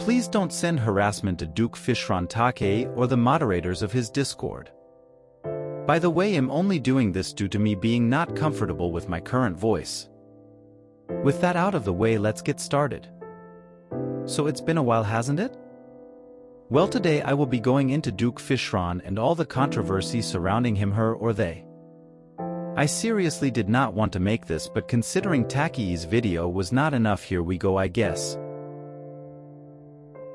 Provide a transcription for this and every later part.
Please don't send harassment to Duke Fishron or the moderators of his Discord. By the way, I'm only doing this due to me being not comfortable with my current voice. With that out of the way, let's get started. So it's been a while, hasn't it? Well, today I will be going into Duke Fishron and all the controversy surrounding him, her, or they. I seriously did not want to make this, but considering Taki's video was not enough, here we go, I guess.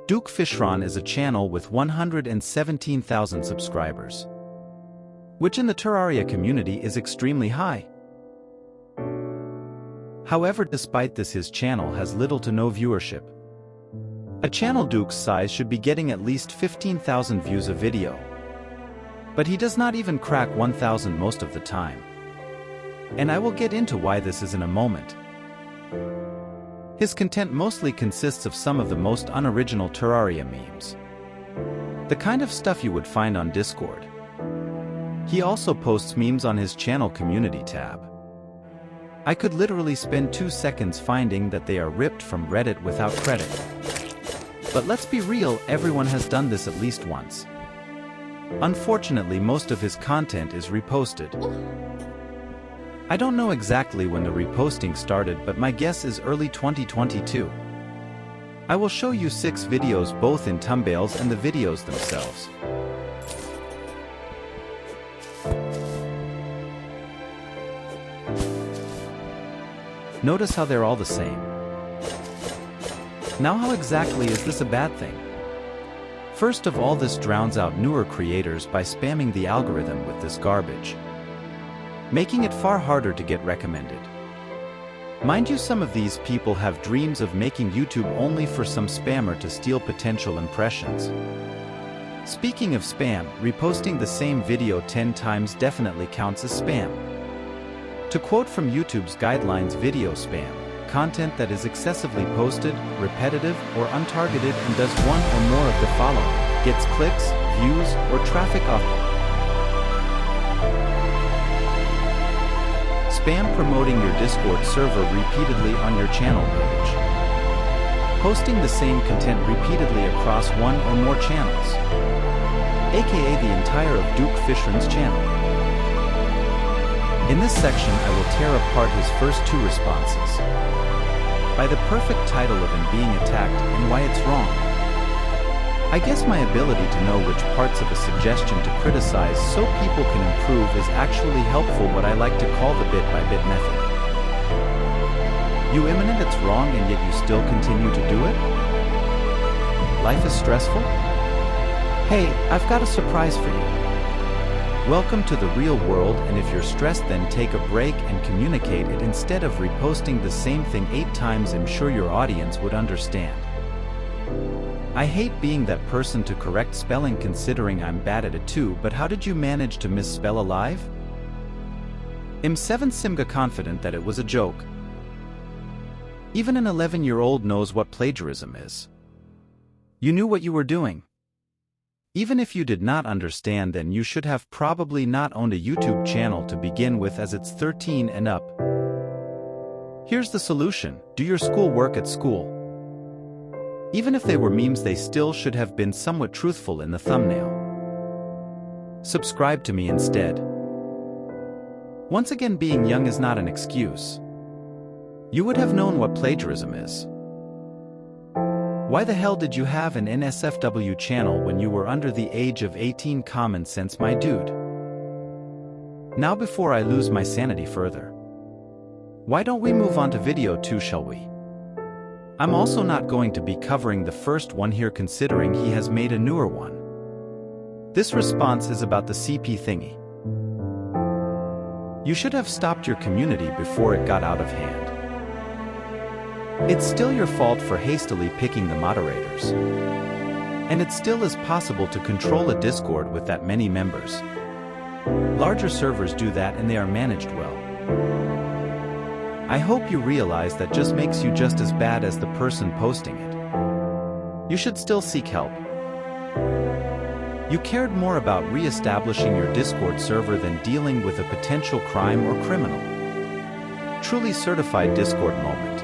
Duke Fishron is a channel with 117,000 subscribers, which in the Terraria community is extremely high. However, despite this, his channel has little to no viewership. A channel Duke's size should be getting at least 15,000 views a video. But he does not even crack 1,000 most of the time. And I will get into why this is in a moment. His content mostly consists of some of the most unoriginal Terraria memes. The kind of stuff you would find on Discord. He also posts memes on his channel community tab. I could literally spend 2 seconds finding that they are ripped from Reddit without credit. But let's be real, everyone has done this at least once. Unfortunately, most of his content is reposted. I don't know exactly when the reposting started, but my guess is early 2022. I will show you 6 videos, both in thumbnails and the videos themselves. Notice how they're all the same. Now, how exactly is this a bad thing? First of all, this drowns out newer creators by spamming the algorithm with this garbage, making it far harder to get recommended. Mind you, some of these people have dreams of making YouTube only for some spammer to steal potential impressions. Speaking of spam, reposting the same video 10 times definitely counts as spam. To quote from YouTube's guidelines, video spam: content that is excessively posted, repetitive, or untargeted and does one or more of the following: gets clicks, views, or traffic off. Spam promoting your Discord server repeatedly on your channel page. Posting the same content repeatedly across one or more channels, aka the entire of Duke Fishron's channel. In this section, I will tear apart his first 2 responses by the perfect title of him being attacked and why it's wrong. I guess my ability to know which parts of a suggestion to criticize so people can improve is actually helpful, what I like to call the bit-by-bit method. You imminent it's wrong and yet you still continue to do it? Life is stressful? Hey, I've got a surprise for you. Welcome to the real world, and if you're stressed, then take a break and communicate it instead of reposting the same thing 8 times. I'm sure your audience would understand. I hate being that person to correct spelling, considering I'm bad at it too, but how did you manage to misspell alive? I'm 7 Simga confident that it was a joke. Even an 11-year-old knows what plagiarism is. You knew what you were doing. Even if you did not understand, then you should have probably not owned a YouTube channel to begin with, as it's 13 and up. Here's the solution: do your schoolwork at school. Even if they were memes, they still should have been somewhat truthful in the thumbnail. Subscribe to me instead. Once again, being young is not an excuse. You would have known what plagiarism is. Why the hell did you have an NSFW channel when you were under the age of 18? Common sense, my dude. Now, before I lose my sanity further, why don't we move on to video 2, shall we? I'm also not going to be covering the first one here, considering he has made a newer one. This response is about the CP thingy. You should have stopped your community before it got out of hand. It's still your fault for hastily picking the moderators. And it still is possible to control a Discord with that many members. Larger servers do that and they are managed well. I hope you realize that just makes you just as bad as the person posting it. You should still seek help. You cared more about re-establishing your Discord server than dealing with a potential crime or criminal. Truly certified Discord moment.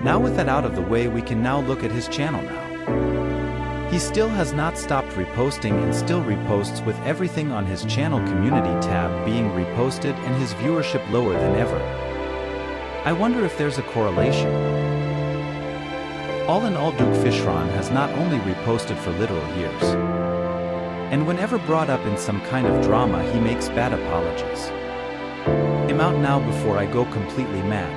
Now with that out of the way, we can now look at his channel now. He still has not stopped reposting and still reposts, with everything on his channel community tab being reposted and his viewership lower than ever. I wonder if there's a correlation. All in all, Duke Fishron has not only reposted for literal years, and whenever brought up in some kind of drama he makes bad apologies. I'm out now before I go completely mad.